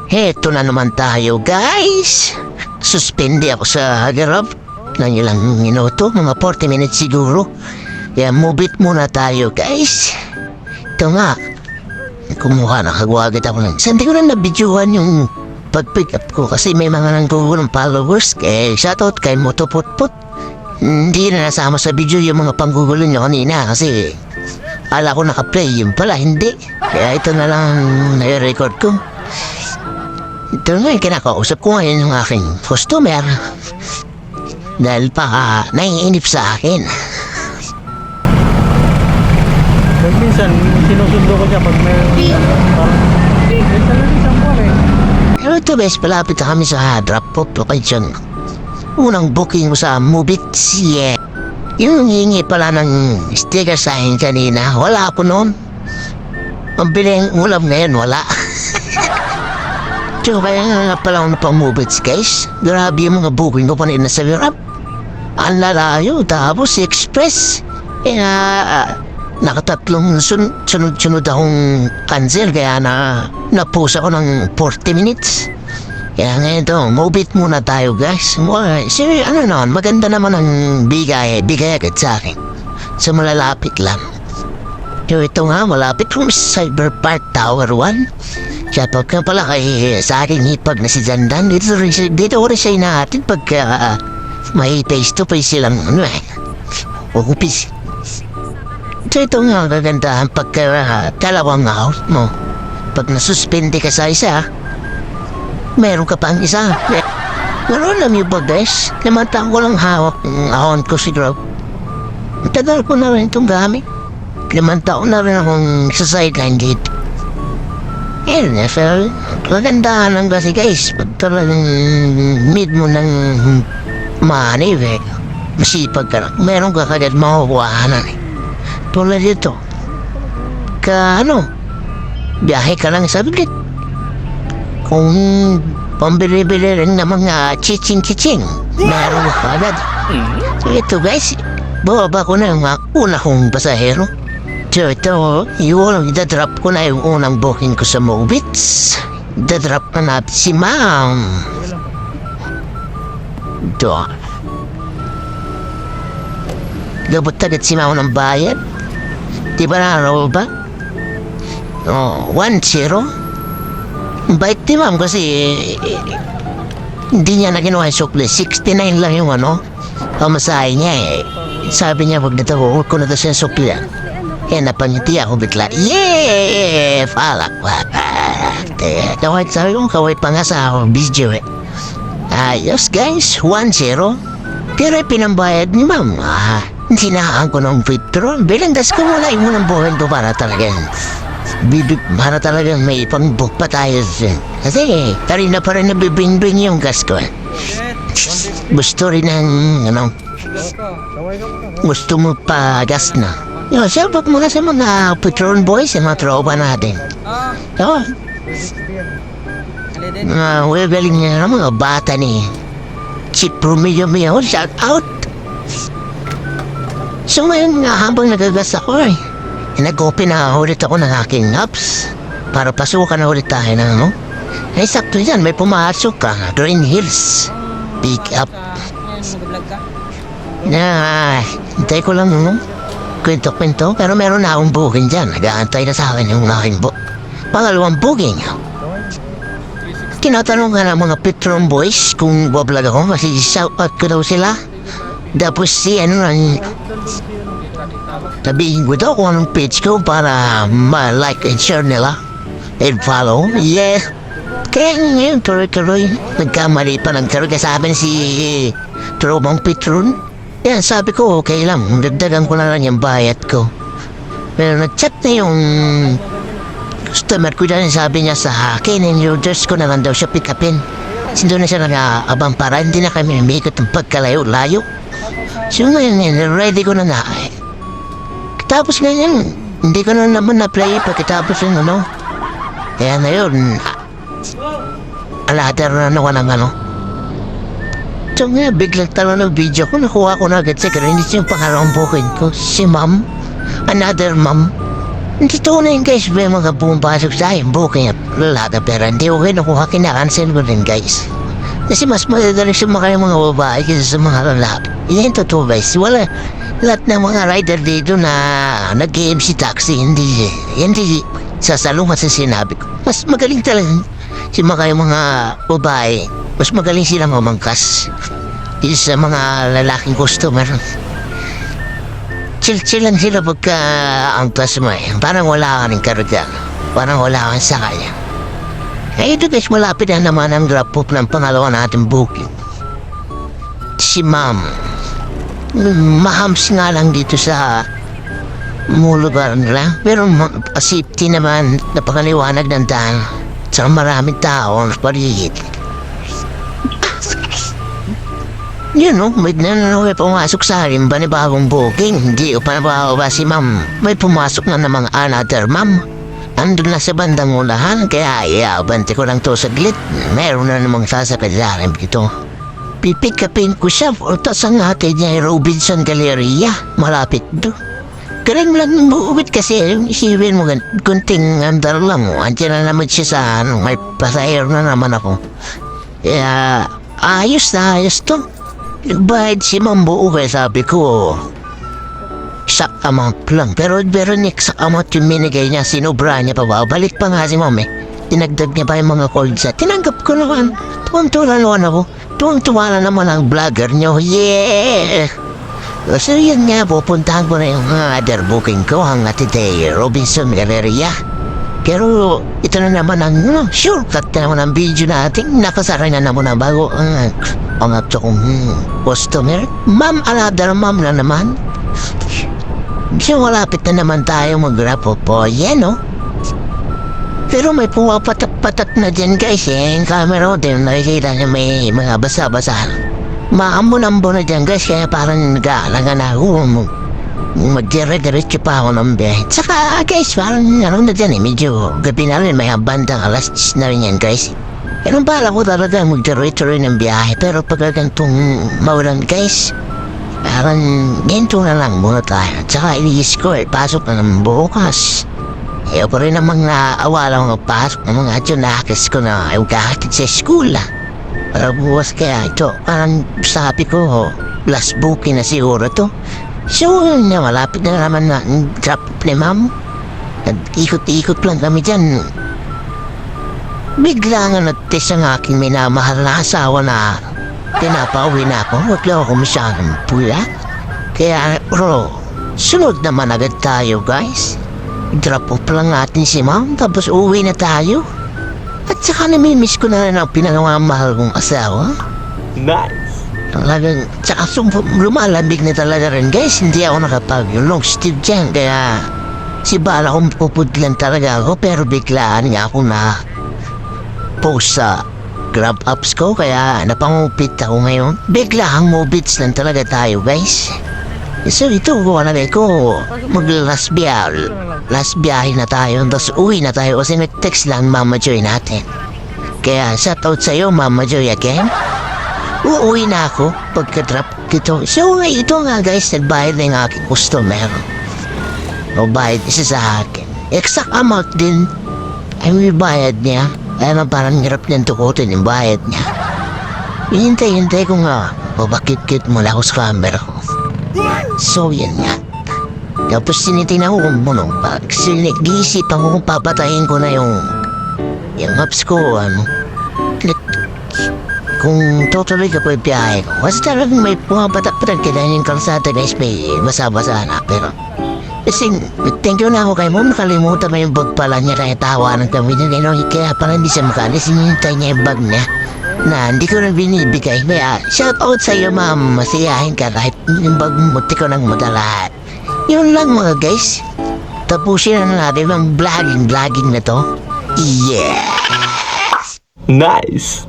Heto na naman tayo, guys. Suspende ako sa garap ng ilang minuto, mga 40 minutes siguro. Kaya move it muna tayo, guys. Ito nga, kumuha na kagwagit ako ng... Hindi ko na nabidyohan yung pag-pick up ko kasi may mga nanggugulang followers. Kaya shoutout kay Motoputput. Hindi na nasama sa video yung mga panggugulo nyo kanina kasi ala ko nakaplay, yung pala hindi. Kaya ito na lang nai-record ko. Ito nga yung kinakausap ko ngayon yung aking customer dahil pa naiinip sa akin. Pag minsan, sinusundo ko siya pag may parang minsan lang isang buwan eh. Pero ito bes, palapit na kami sa drop-off location. Unang booking mo sa Mubits, yeah. Yung hingi pala ng sticker sa akin kanina, wala po noon. Ang biling ulam ngayon, wala. So kaya nga pala ako na pang Mubits, guys. Grabe yung mga booking ko pa rin na sa Virap. Ang lalayo, tapos express. Kaya nakatatlong sunod-sunod akong cancel, kaya na-pause ako ng 40 minutes. Kaya ngayon ito, move it muna tayo, guys. Sir, ano naman, maganda naman ang bigay agad sa akin. So malalapit lang. So ito nga, malapit from Cyberpark Tower 1. Shoutout ka pala kay sa aking hipag na si Zandan. Dito rin siya inahatid pagka may face to face silang upis. So ito nga kagandahan pagka dalawang house mo. Pag nasuspende ka sa isa, meron ka pang isa. Ngayon lang yung guys, namantaan ko lang hawak ng ahon ko siguro. Matagal ko na rin itong gamit. 5 taon na rin akong sa sideline dito. So, kagandahan lang kasi guys, pag talagang mid mo ng money, masipag ka lang. Meron ka kagad makukuhanan eh. Tulad dito, biyahe ka lang sa bigit. Kung pambili-bili rin ng mga chiching-chiching, meron ka agad. So ito guys, bababa ko na yung una kong pasahero. So ito, idadrop ko na yung unang booking ko sa Mobits. Idadrop na natin si Ma'am. Ito. Gabot agad si Ma'am ng bayad. Di ba na-roll ba? 1-0. Bait ni Ma'am kasi hindi niya na ginawa yung sukli. 69 lang yung pamasahe niya eh. Sabi niya, wag na ito, huwag ko na ito siya sukli. Eh, napangiti ako bigla. Yeah! Falak pa. Kawait, sabi ko, kawait pa nga sa ako video eh. Ayos guys, 1-0. Pero pinambayad ni Ma'am. Sinahaan ko ng petrol. Bilandas ko muna yung unang buhay ko para talagang may pang-book pa tayo. Kasi kanina pa rin nabibing-bing yung gas ko. Gusto rin ng gusto mo pa gas na. Shout muna sa mga petrol boys, sa mga tropa natin. Galing niya ng mga bata ni Chip Romeo Mio, shout out. So ngayon nga habang nagagas ako nag-open na ulit ako ng aking apps para pasukan na ulit tayo ng sakto yan, may pumasok ka, Green Hills pick up. Hintay ko lang kwento-kwento, pero meron na akong booking dyan. Nag-aantay na sa akin yung aking pangalawang booking. Tinatanong ka ng mga Petron boys kung bablog ako kasi shout-out ko daw sila. Tapos sabihin ko daw kung anong page ko para ma-like and share nila and follow. Yeah. Kaya ngayon tuloy-tuloy nagkamali pa ng kasabi si Tromong Petron. Yan, sabi ko okay lang, dagdagan ko na lang yung bayad ko. Pero nag-chat na yung customer ko dyan, sabi niya sa akin, and orders ko na lang daw siya pick upin. Kasi doon na siya nag-aabang para hindi na kami umikot ng pagkalayo-layo. So ngayon, ready ko na Tapos ngayon, hindi ko na naman na-play pagkatapos yung Kaya na yun, alater na naman ng So nga, biglang talo ng video ko, nakuha ko na agad sa credits yung pangalawang booking ko. Si Ma'am, another Ma'am. Dito na yun guys, may mga pumapasok sa akin, booking at lalata pero hindi ko kinukuha, kinakancel ko rin guys. Kasi mas madadali sumakay ang mga babae kaysa sa mga lalaki. Yan yung totoo guys, wala, lahat ng mga rider dito na nag-MC taxi, hindi sasalungat sa sinabi ko. Mas magaling talaga sumakay ang mga babae, mas magaling sila mamangkas kaysa sa mga lalaking customer. Chill lang sila pagka ang taas mo eh. Parang wala ka ng karga. Parang wala kang sakay. Eh ito guys, malapit na naman ang drop off ng pangalawa natin booking. Si ma'am. Mahams nga lang dito sa lugar nila. Pero safety naman, napakaliwanag ng daan. Tsaka maraming tao ang paligid. Yun no, may pumasok sa akin ba ni bagong booking? Hindi ko pa nababa si ma'am. May pumasok na namang another ma'am. Andun na sa bandang unahan, kaya iabante ko lang to saglit. Meron na namang sasakay sa akin dito. Pipikapin ko siya, tas ang ate niya ay Robinson Galleria. Malapit do. Galing lang umuubit kasi, isipin mo kunting andar lang mo. Andiyan na naman siya sa may pasahero na naman ako. Kaya, ayos to. Bayad si Mambo kaya sabi ko, sak amount lang. Pero next amount yung minigay niya, sinubra niya pa ba? Balik pa nga si Mom eh. Tinagdag niya pa yung mga calls niya. Tinanggap ko naman. Tuwang-tuwa naman ako. Tuwang-tuwa na naman ang vlogger niyo. Yeah! So yun nga, pupuntahan ko na yung other booking ko, ang Atite Robinson Galleria. Pero ito na naman ang shortcut na naman ang video natin. Nakasara na naman ang bago ang kong customer. Ma'am, another ma'am na naman. So malapit na naman tayo mag-wrap up po. Yan no? Pero may pumapatak-patak na dyan guys eh. Yung camera din, nakikita niya may mga basa-basa. Maambon-ambon na dyan guys, kaya parang nag-aalangan na ako. Magdire-diretso pa ako ng biyahe. Tsaka guys, parang na dyan eh, medyo gabi na rin, may bandang alas 10 na rin yan guys. Ganun pala ko talaga magdiretso rin ng biyahe, pero pag gantong maulan guys, parang ganito na lang muna tayo. Tsaka iniis ko eh, pasok na ng bukas. Eh ako rin namang naawala ko pasok ng mga tiyonakis ko na yung kahatid sa school ah. Para bukas kaya ito, parang sabi ko, last booking na siguro to. So, yun na, malapit na naman na drop ni ma'am. Nag-ikot-ikot lang kami dyan. Bigla nga nagtis ang aking minamahal na asawa na pinapauwi na ako. Huwag lang ako masyadong pula. Kaya, bro, sunod naman agad tayo, guys. Drop off lang natin si ma'am, tapos uwi na tayo. At saka namimiss ko na rin ang pinangamahal kong asawa. Nice! Talagang, tsaka lumalamig na talaga rin guys, hindi ako nakapag-long steve dyan, kaya si bala kong pupudlan talaga ako, pero biglaan nga ako na post sa grab apps ko, kaya napangupit ako ngayon. Biglaang mobits lang talaga tayo guys. So ito, nalagay ko, mag-last biyahe na tayo, tapos uwi na tayo kasi nag-text lang Mama Joy natin. Kaya shoutout sa'yo Mama Joy again. Uuwi na ako pagka-drop dito. So ito nga guys, nagbayad na yung aking customer. O bayad isa sa akin. Exact amount din ay may bayad niya. Kaya naman parang hirap niyang tukutin yung bayad niya. Hintay ko nga, babakit-kit mula ako sa camera ko. So yan nga. Tapos tinitingnan ko kung ano, nag-iisipan ko kung papatayin ko na yung apps ko, kung tutuloy ka po yung biyahe ko. Kasi talagang may pumapatak-patak kaya yung kalsada guys, may basa-basa na. Pero, kasi thank you na ako kay mo, nakalimutan mo yung bag pala niya, kaya tawanan kami niya. Kaya pala hindi siya makalis, hinihintay niya yung bag niya na hindi ko na binibigay. Kaya, shout out sa iyo ma'am, masiyahin ka kahit yung bag mo, ko nang madala. Yun lang mga guys. Tapusin na natin ang vlogging na to. Yeah! Nice!